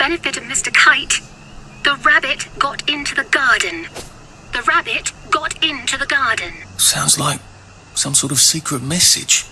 benefit of Mr. Kite. The rabbit got into the garden. The rabbit got into the garden. Sounds like some sort of secret message.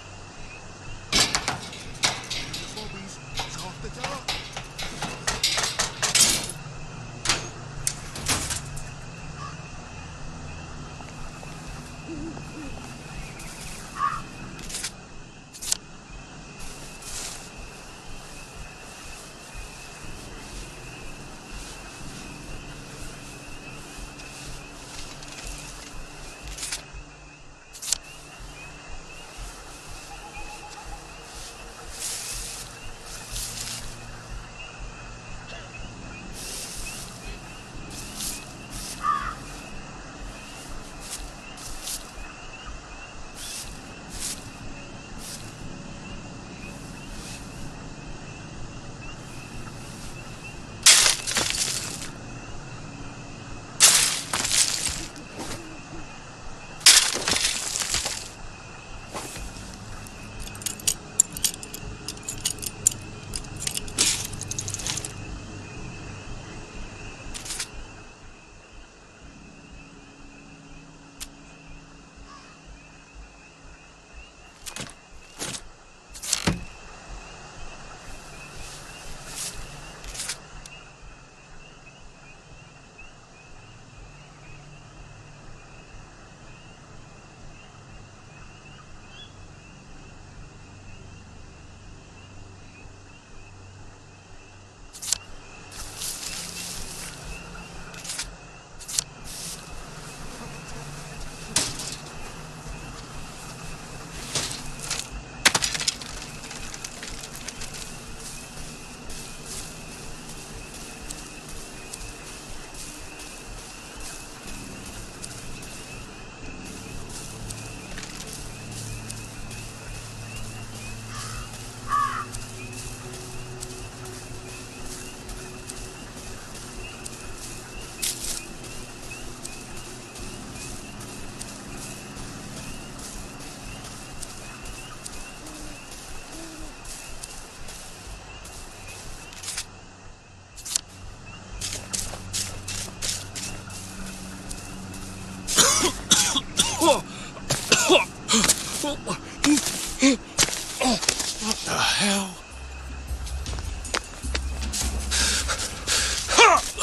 What the hell?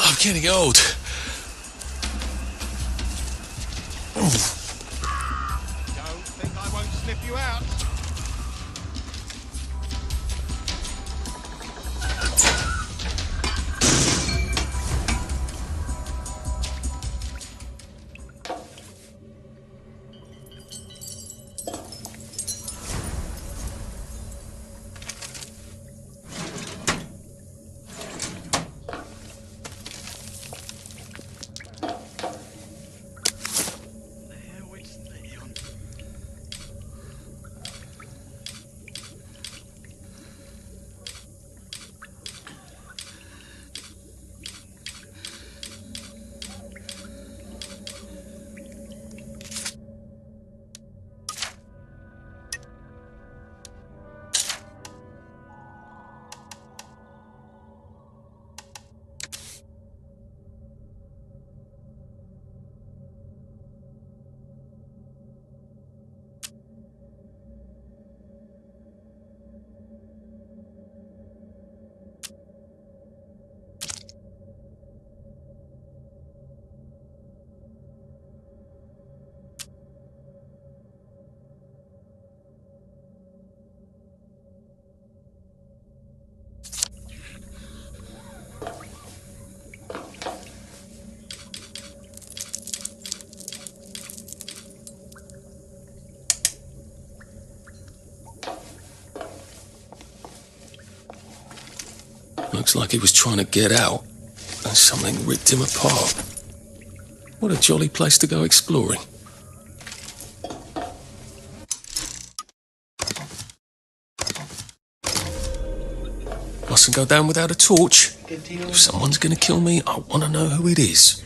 I'm getting old. Don't think I won't slip you out. Looks like he was trying to get out, and something ripped him apart. What a jolly place to go exploring. Mustn't go down without a torch. If someone's gonna kill me, I want to know who it is.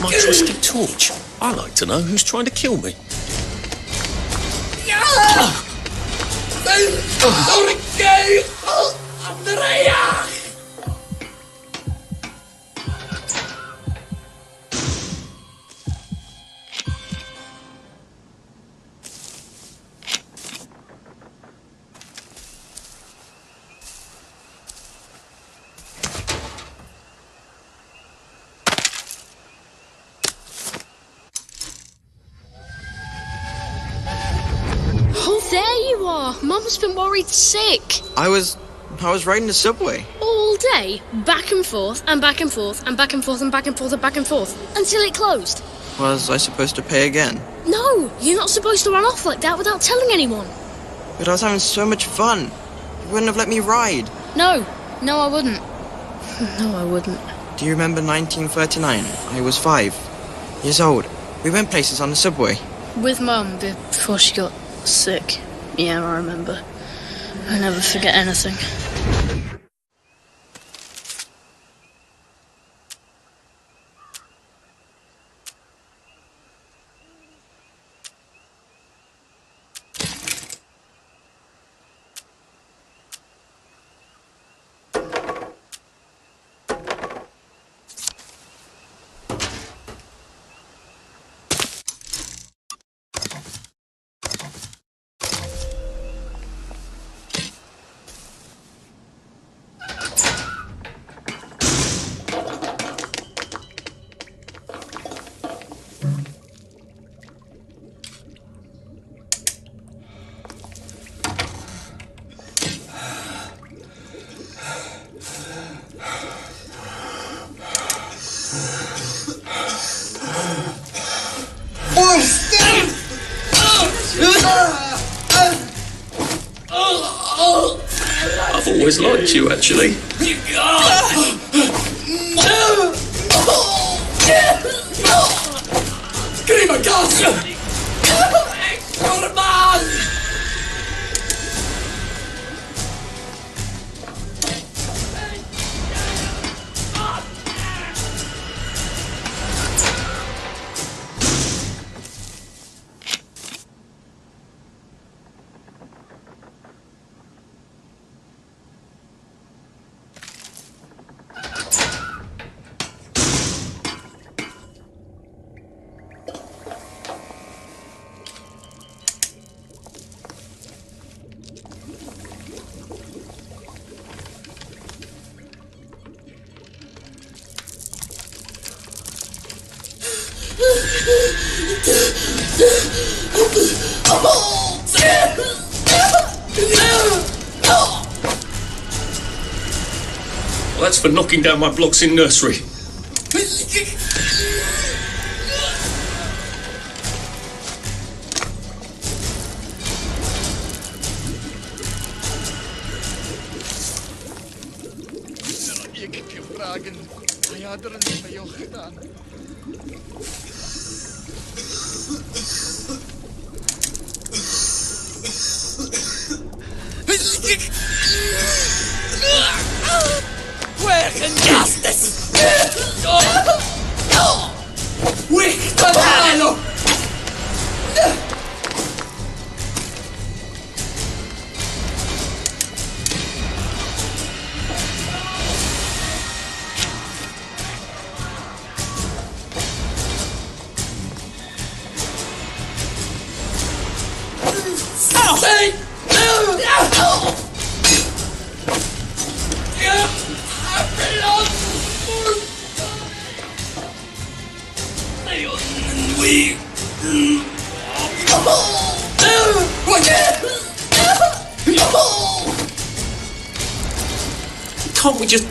get my twisted torch? I like to know who's trying to kill me. Oh, there you are. Mum's been worried sick. I was riding the subway. All day, back and forth, and back and forth, and back and forth, and back and forth, and back and forth, until it closed. Was I supposed to pay again? No, you're not supposed to run off like that without telling anyone. But I was having so much fun. You wouldn't have let me ride. No, I wouldn't. No, I wouldn't. Do you remember 1939? I was 5 years old. We went places on the subway. With Mum before she got sick. Yeah, I remember. I never forget anything. I've always liked you, actually. Well, that's for knocking down my blocks in nursery. Ik heb je vragen. Hij had er niet bij jou gedaan. Where can justice? Wick the Halo! Can't we just...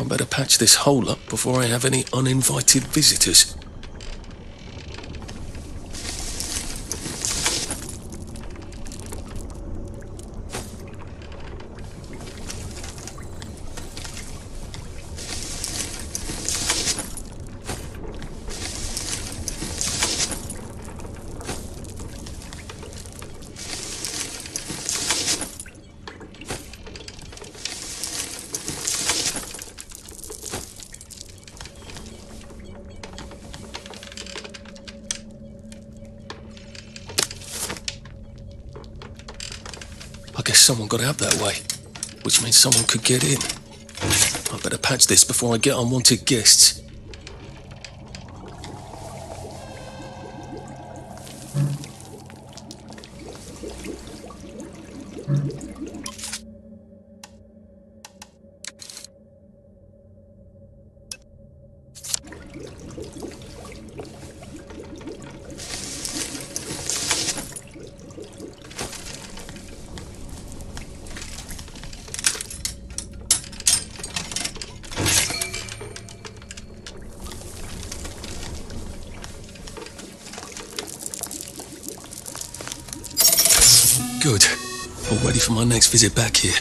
I better patch this hole up before I have any uninvited visitors. I guess someone got out that way, which means someone could get in. I better patch this before I get unwanted guests. Good. All ready for my next visit back here.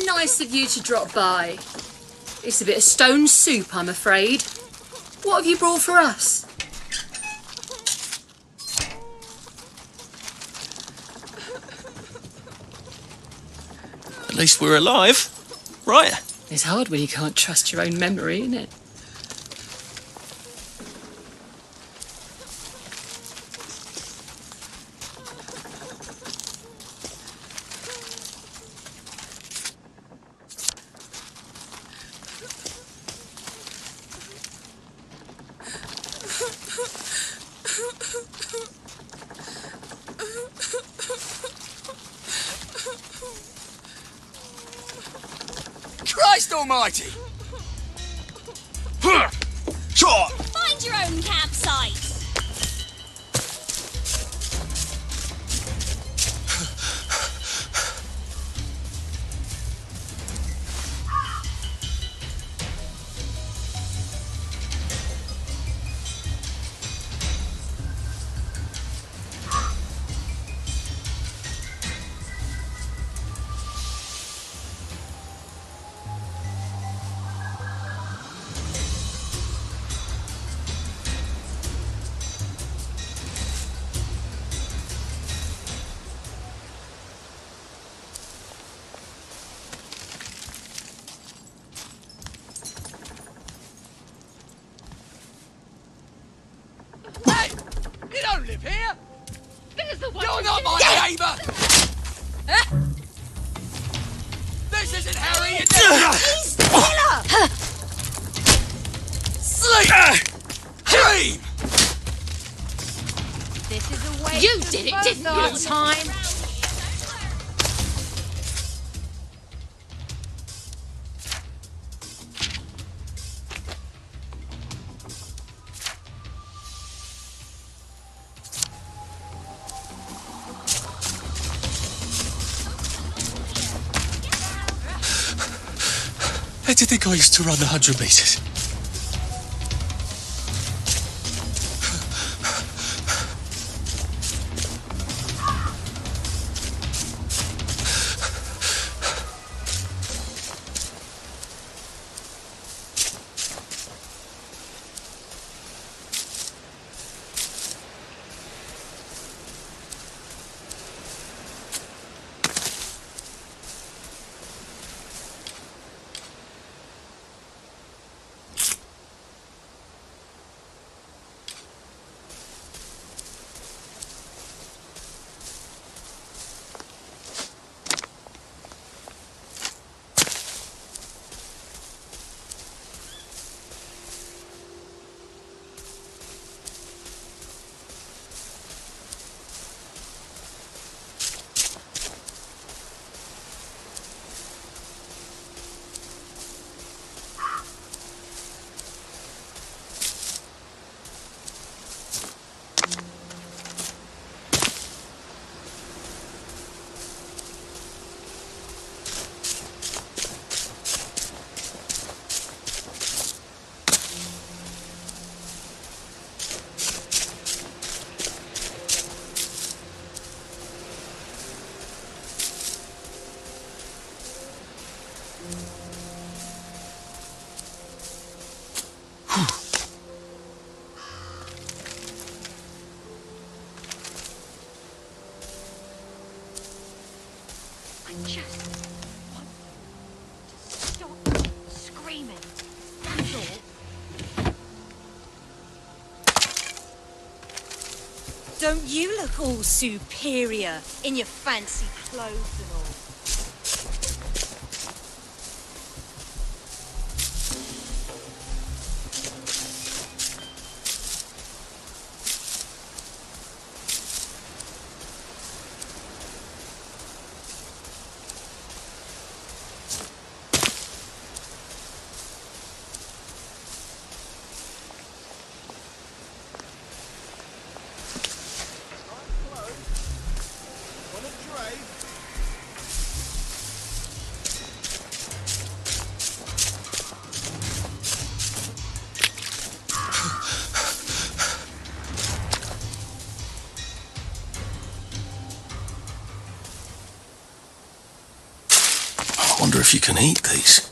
Nice of you to drop by. It's a bit of stone soup, I'm afraid. What have you brought for us? At least we're alive, right? It's hard when you can't trust your own memory, isn't it? Christ almighty! Find your own campsite. You don't live here! This is the one. You're not my neighbour! This isn't Harry, you He's the killer. Sleep! Dream! This is a way. You did it, didn't you, this time? Where do you think I used to run the 100 metres? I just want to stop screaming. That's all. Don't you look all superior in your fancy clothes and all? I wonder if you can eat these.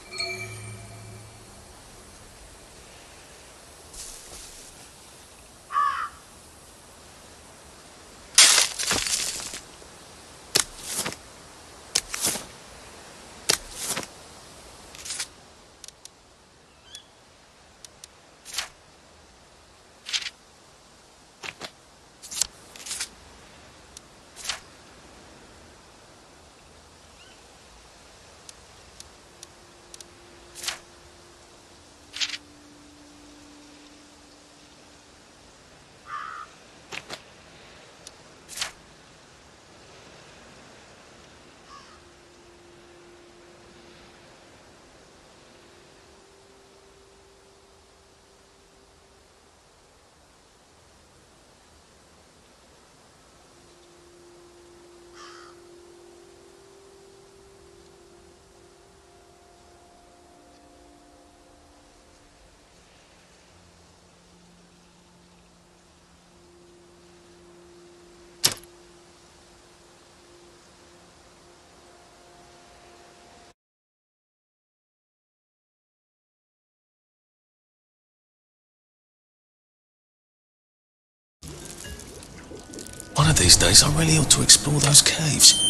One of these days, I really ought to explore those caves.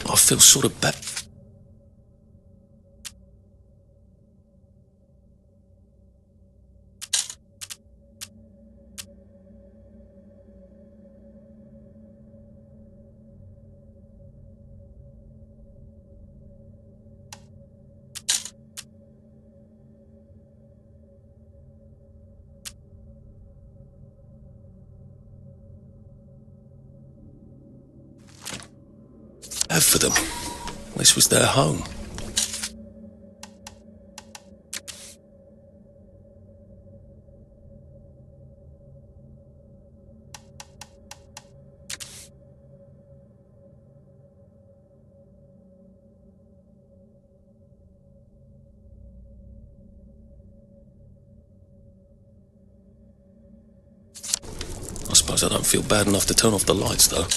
I feel sort of bad. For them. This was their home. I suppose I don't feel bad enough to turn off the lights, though.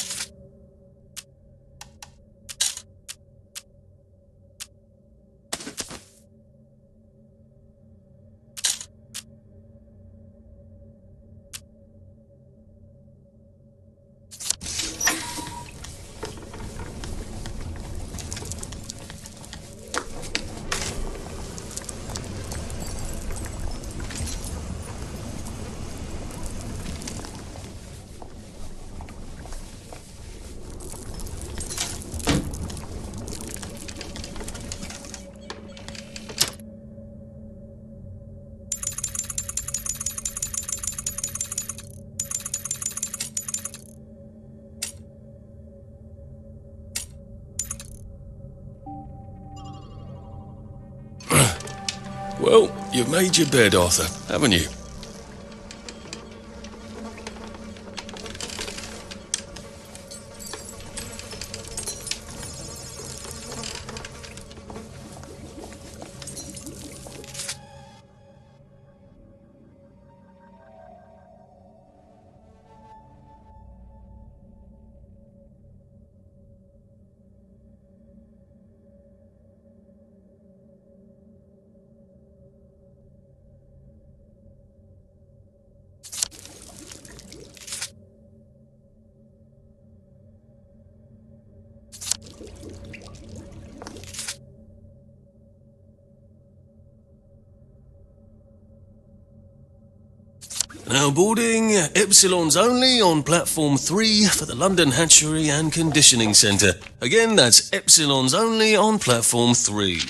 Well, you've made your bed, Arthur, haven't you? Now boarding Epsilons only on platform 3 for the London Hatchery and Conditioning Centre. Again, that's Epsilons only on platform 3.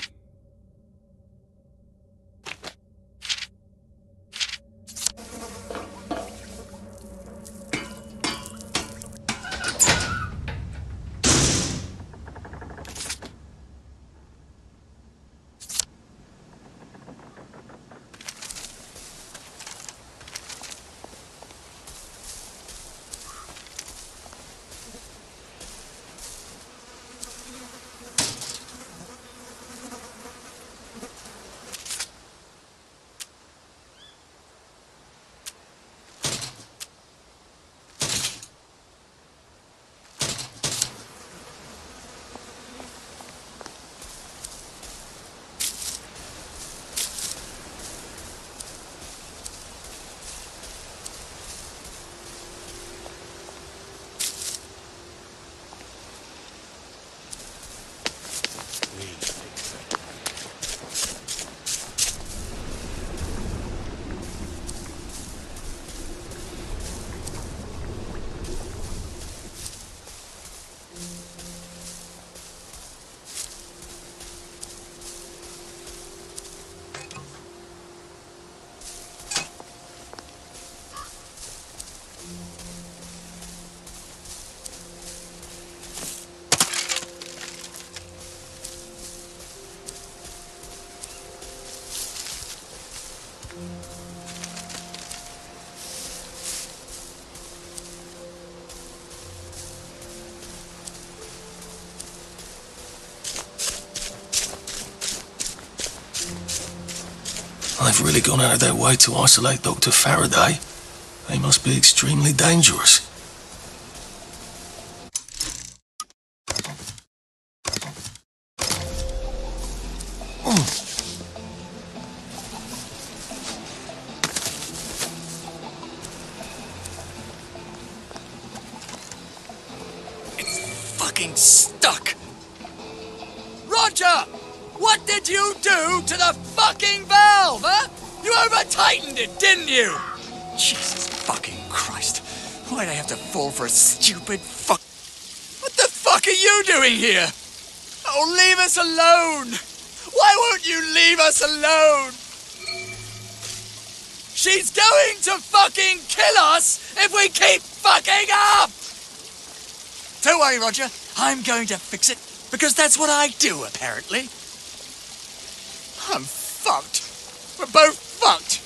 They've really gone out of their way to isolate Dr. Faraday. They must be extremely dangerous. It's fucking stuck. Roger! What did you do to the fucking valve, huh? You over-tightened it, didn't you? Jesus fucking Christ. Why'd I have to fall for a stupid fuck? What the fuck are you doing here? Oh, leave us alone! Why won't you leave us alone? She's going to fucking kill us if we keep fucking up! Don't worry, Roger. I'm going to fix it, because that's what I do, apparently. I'm fucked. We're both fucked.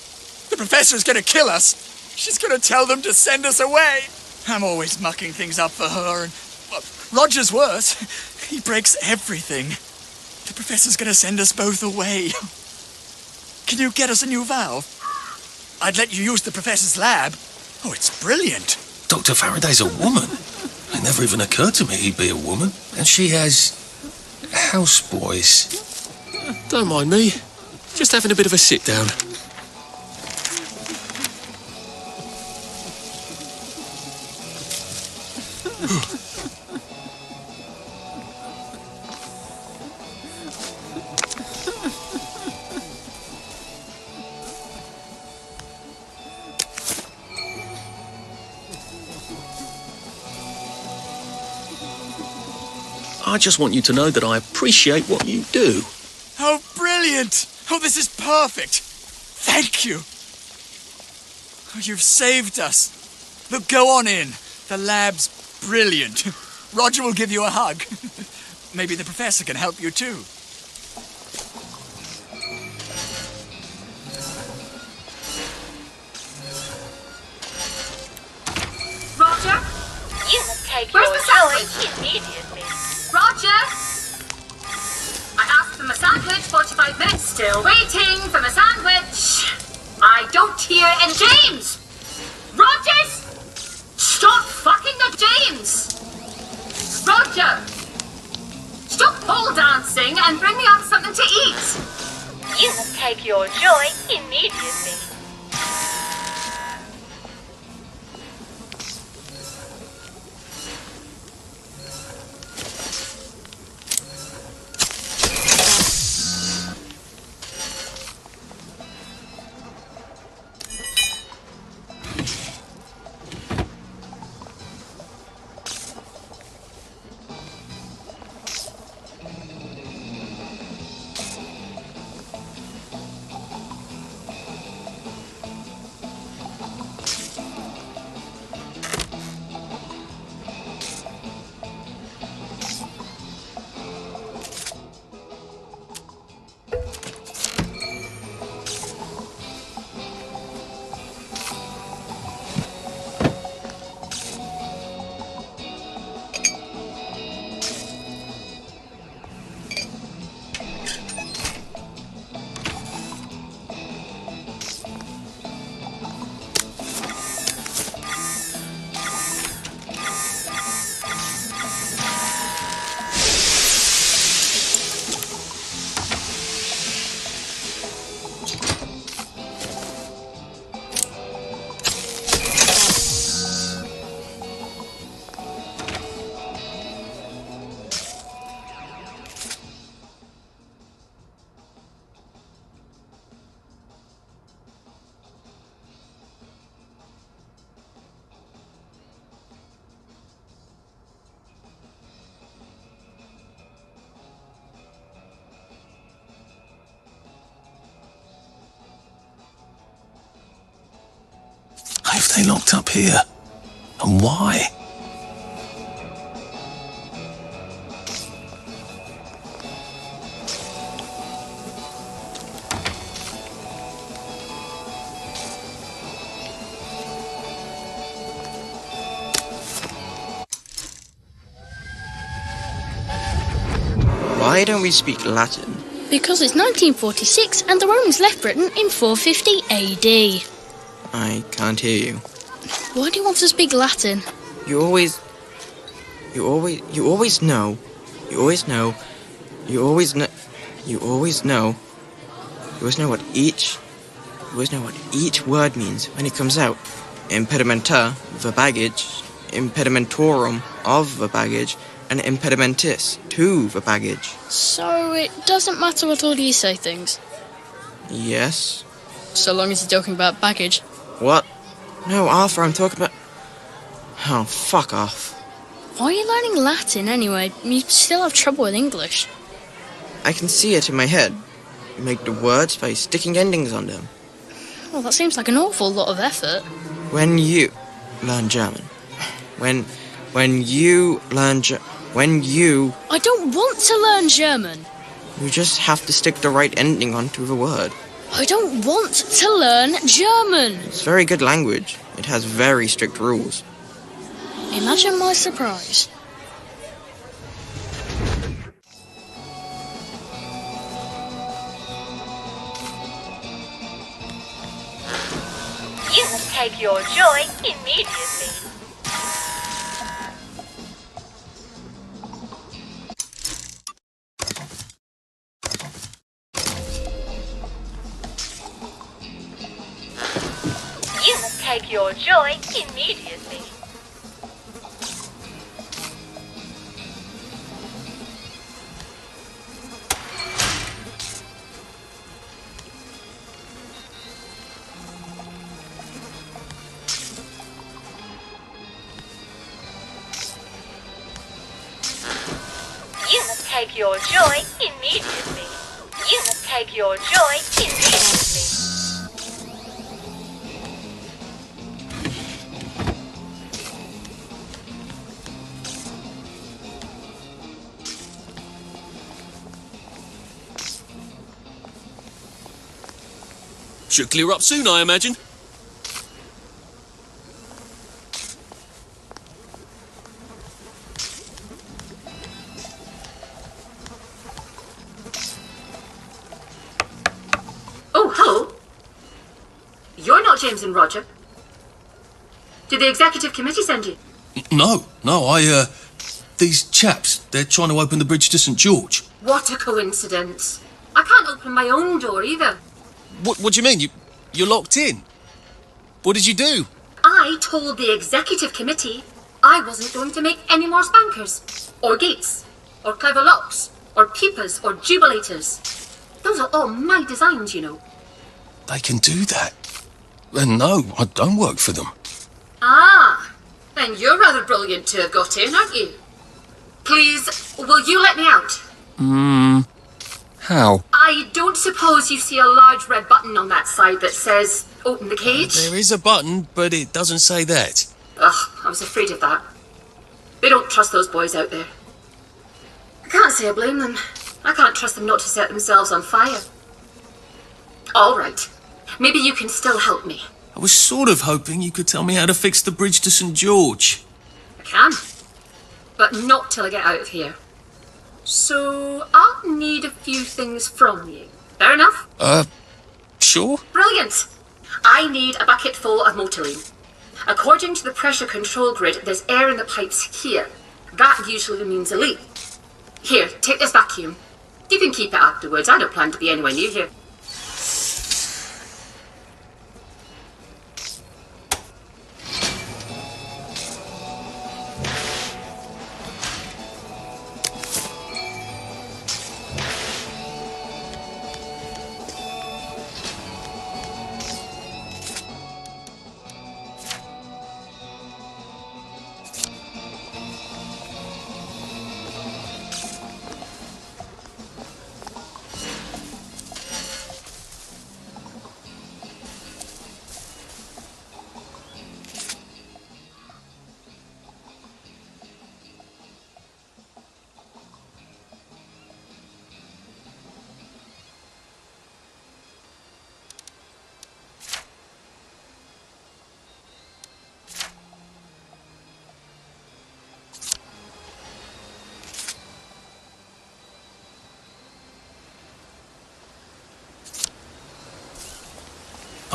The professor's gonna kill us. She's gonna tell them to send us away. I'm always mucking things up for her, and well, Roger's worse. He breaks everything. The professor's gonna send us both away. Can you get us a new valve? I'd let you use the professor's lab. Oh, it's brilliant. Dr. Faraday's a woman. It never even occurred to me he'd be a woman. And she has houseboys. Don't mind me. Just having a bit of a sit down. I just want you to know that I appreciate what you do. Oh, brilliant! Oh, this is perfect! Thank you! Oh, you've saved us. Look, go on in. The lab's brilliant. Roger will give you a hug. Maybe the professor can help you too. Roger? You take Where's your the sandwich? joy immediately. Roger? I asked for my sandwich 45 minutes. Still waiting for my sandwich. I don't hear any James! Rogers! Stop fucking the James! Roger! Stop pole dancing and bring me out something to eat! You take your joy immediately. they locked up here? And why? Why don't we speak Latin? Because it's 1946 and the Romans left Britain in 450 AD. I can't hear you. Why do you want to speak Latin? You always know what each word means when it comes out. Impedimenta, the baggage, impedimentorum, of the baggage, and impedimentis, to the baggage. So it doesn't matter what order you say things? Yes. So long as you're talking about baggage. What? No, Arthur, I'm talking about... Oh, fuck off. Why are you learning Latin anyway? You still have trouble with English. I can see it in my head. You make the words by sticking endings on them. Well, that seems like an awful lot of effort. When you learn German. When you learn I don't want to learn German. You just have to stick the right ending onto the word. I don't want to learn German. It's very good language. It has very strict rules. Imagine my surprise. You must take your joy immediately. You must take your joy immediately. You must take your joy immediately. You must take your joy immediately. Should clear up soon, I imagine. Oh, hello. You're not James and Roger. Did the executive committee send you? No, these chaps, they're trying to open the bridge to St. George. What a coincidence. I can't open my own door either. What do you mean? You're locked in? What did you do? I told the executive committee I wasn't going to make any more spankers, or gates, or clever locks, or peepers, or jubilators. Those are all my designs, you know. They can do that. And no, I don't work for them. Ah, then you're rather brilliant to have got in, aren't you? Please, will you let me out? How? I don't suppose you see a large red button on that side that says, open the cage? There is a button, but it doesn't say that. Ugh, I was afraid of that. They don't trust those boys out there. I can't say I blame them. I can't trust them not to set themselves on fire. All right. Maybe you can still help me. I was sort of hoping you could tell me how to fix the bridge to St. George. I can. But not till I get out of here. So, I'll need a few things from you. Fair enough? Sure. Brilliant! I need a bucket full of motorine. According to the pressure control grid, there's air in the pipes here. That usually means a leak. Here, take this vacuum. You can keep it afterwards. I don't plan to be anywhere near here.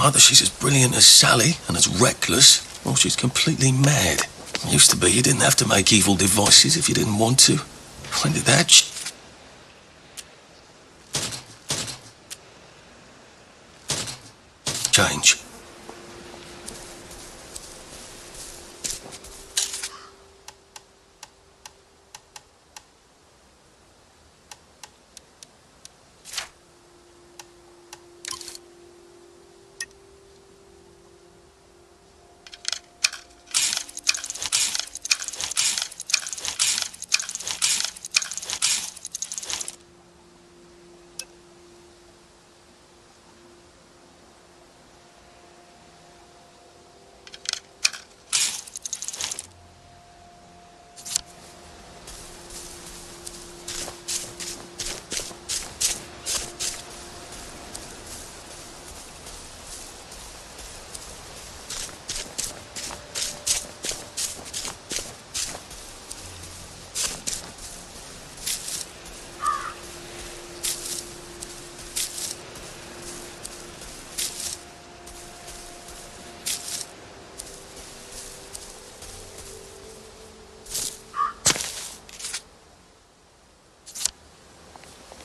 either she's as brilliant as Sally and as reckless, or she's completely mad. It used to be you didn't have to make evil devices if you didn't want to. When did that change?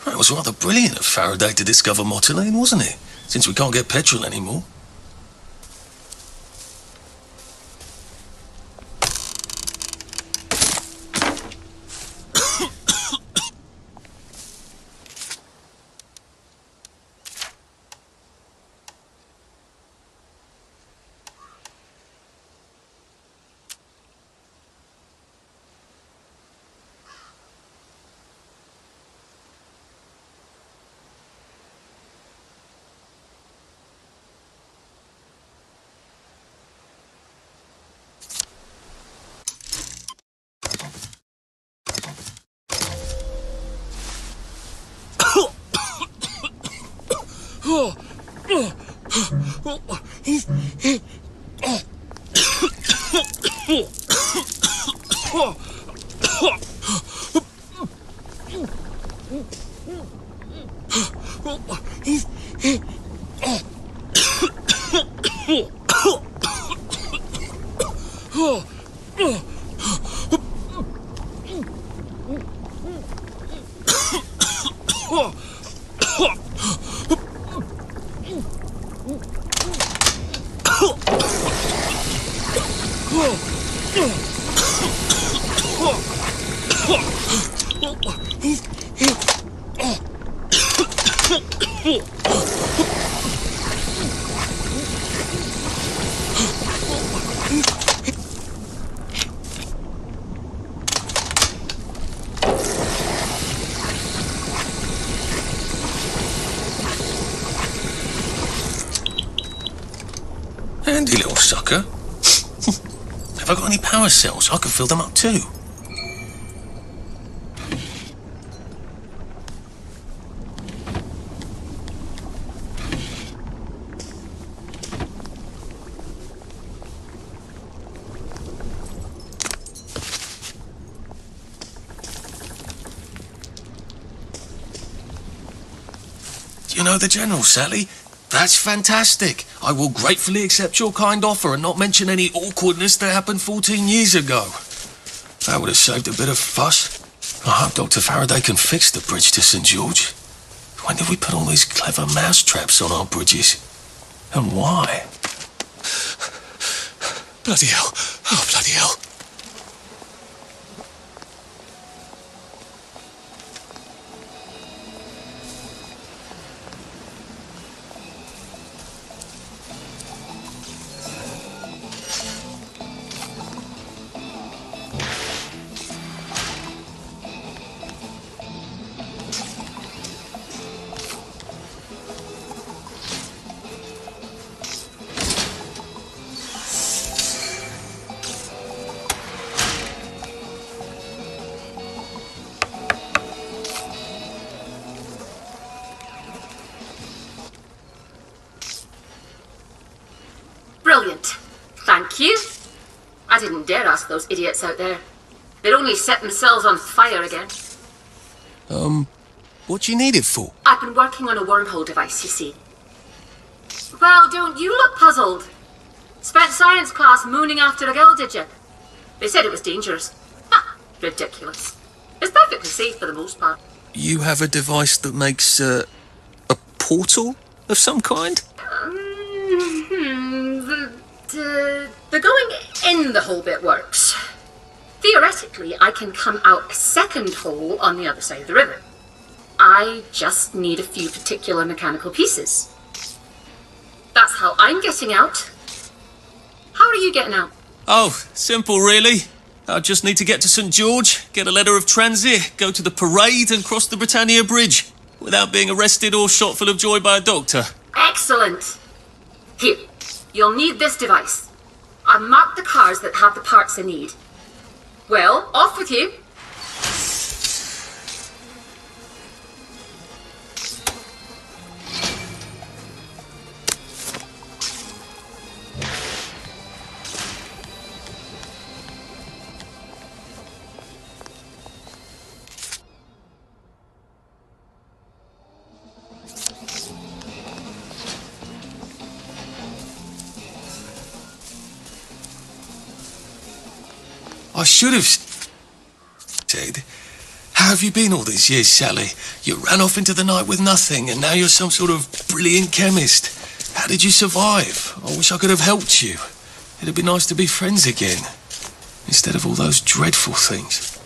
It was rather brilliant of Faraday to discover Mottolene, wasn't it? Since we can't get petrol anymore. Handy little sucker. Have I got any power cells? I can fill them up too. Do you know the General, Sally? That's fantastic. I will gratefully accept your kind offer and not mention any awkwardness that happened 14 years ago. That would have saved a bit of fuss. I hope Dr. Faraday can fix the bridge to St. George. When did we put all these clever mousetraps on our bridges? And why? Bloody hell. Oh, bloody hell. Brilliant. Thank you. I didn't dare ask those idiots out there. They'd only set themselves on fire again. What do you need it for? I've been working on a wormhole device, you see. Well, don't you look puzzled? Spent science class mooning after a girl, did you? They said it was dangerous. Ha! Ridiculous. It's perfectly safe for the most part. You have a device that makes a portal of some kind? The going in the hole bit works. Theoretically, I can come out a second hole on the other side of the river. I just need a few particular mechanical pieces. That's how I'm getting out. How are you getting out? Oh, simple really. I just need to get to St. George, get a letter of transit, go to the parade and cross the Britannia Bridge without being arrested or shot full of joy by a doctor. Excellent. Here, you'll need this device. I've marked the cars that have the parts I need. Well, off with you. I should have said, how have you been all these years, Sally? You ran off into the night with nothing, and now you're some sort of brilliant chemist. How did you survive? I wish I could have helped you. It'd be nice to be friends again, instead of all those dreadful things.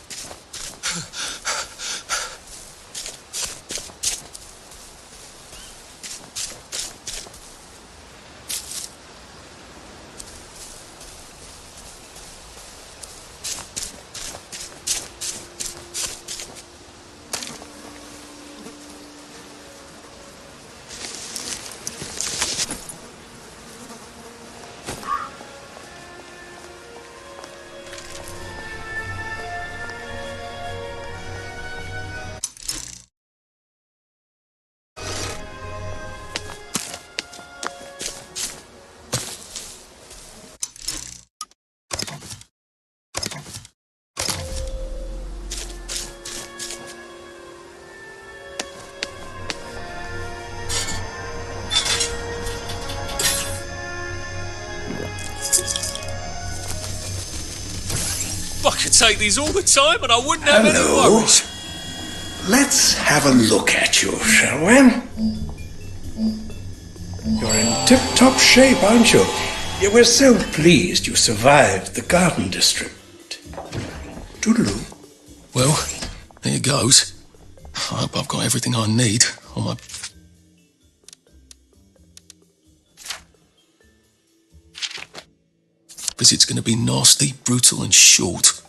I could take these all the time and I wouldn't have any worries. Let's have a look at you, shall we? You're in tip-top shape, aren't you? We're so pleased you survived the garden district. Toodaloo. Well, here goes. I hope I've got everything I need on my... Visit's gonna be nasty, brutal and short.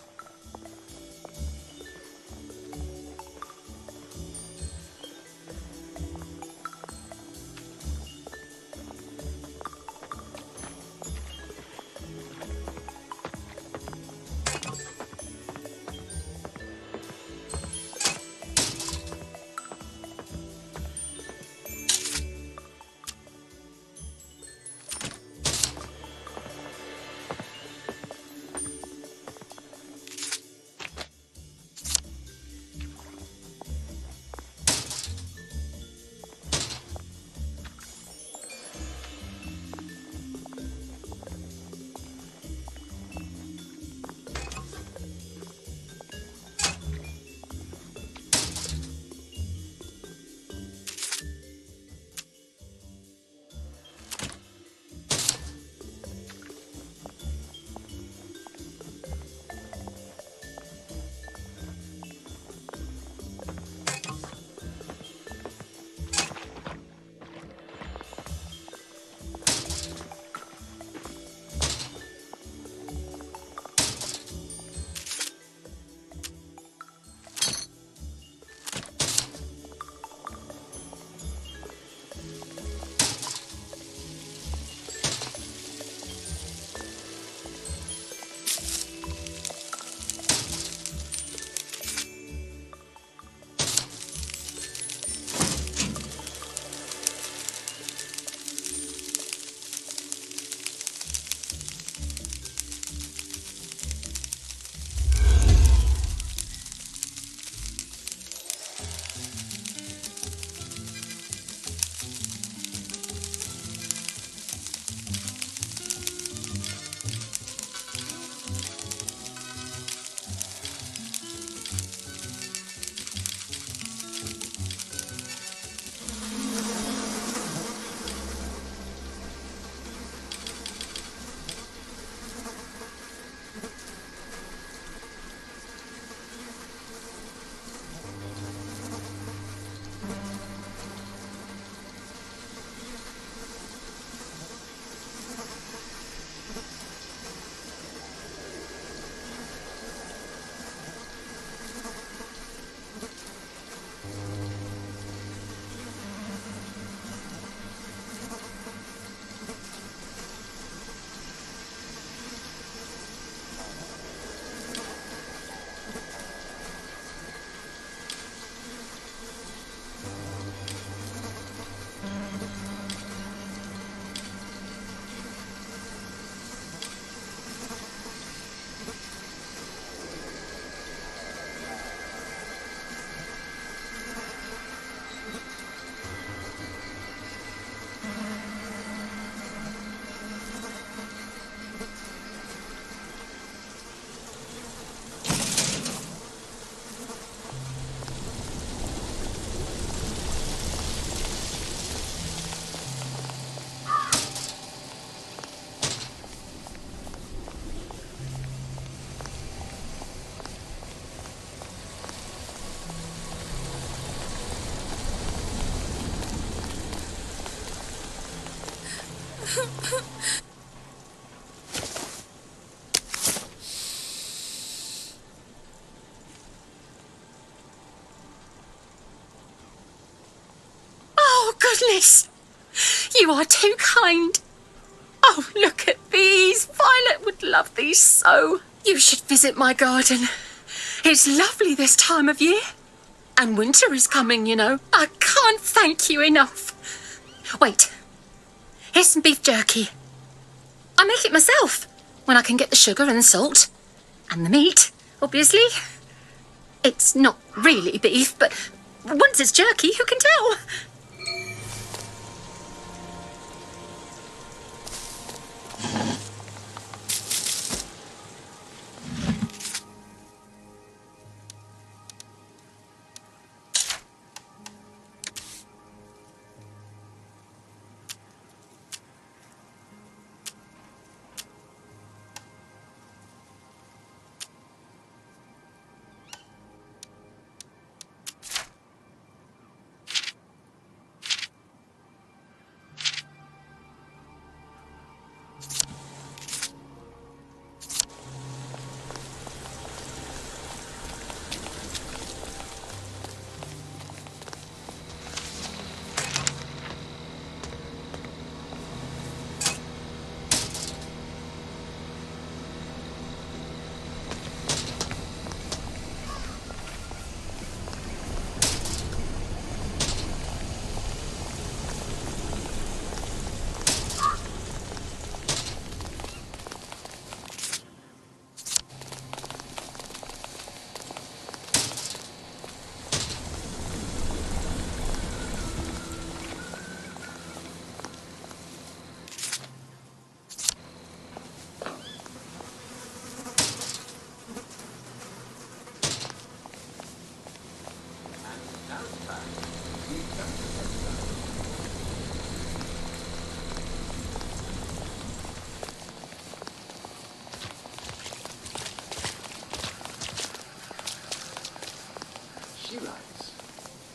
Oh, goodness! You are too kind. Oh, look at these. Violet would love these so. You should visit my garden. It's lovely this time of year. And winter is coming, you know. I can't thank you enough. Wait. Here's some beef jerky. I make it myself when I can get the sugar and the salt. And the meat, obviously. It's not really beef, but once it's jerky, who can tell?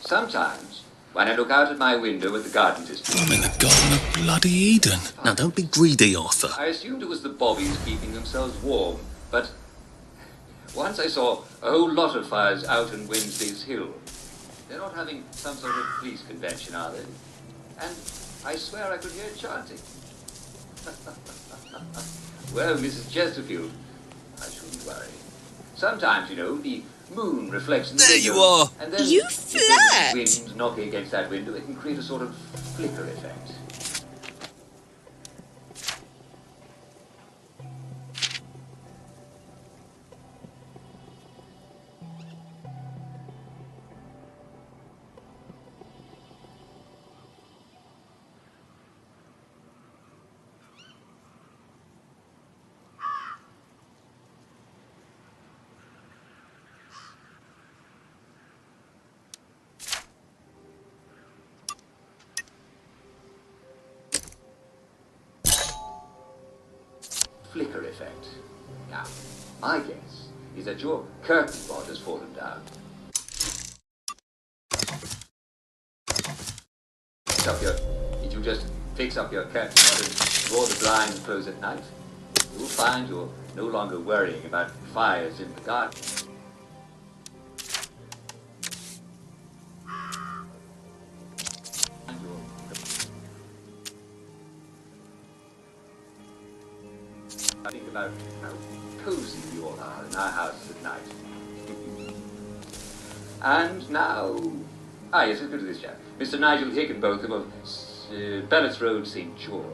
Sometimes, when I look out at my window at the garden district... I'm in the Garden of Bloody Eden. Now, don't be greedy, Arthur. I assumed it was the bobbies keeping themselves warm, but once I saw a whole lot of fires out in Wednesday's Hill. They're not having some sort of police convention, are they? And I swear I could hear chanting. Well, Mrs. Chesterfield, I shouldn't worry. Sometimes, you know, the moon reflects in the There window, you are. and then You if there's flirt. wind knocking against that window, it can create a sort of flicker effect. Flicker effect. Now, my guess is that your curtain rod has fallen down. If you just fix up your curtain rod and draw the blinds close at night, you'll find you're no longer worrying about fires in the garden. Think about how cozy we all are in our house at night. And now... yes, let's go to this chap. Mr. Nigel Hickenbotham of Bellis Road, St. George.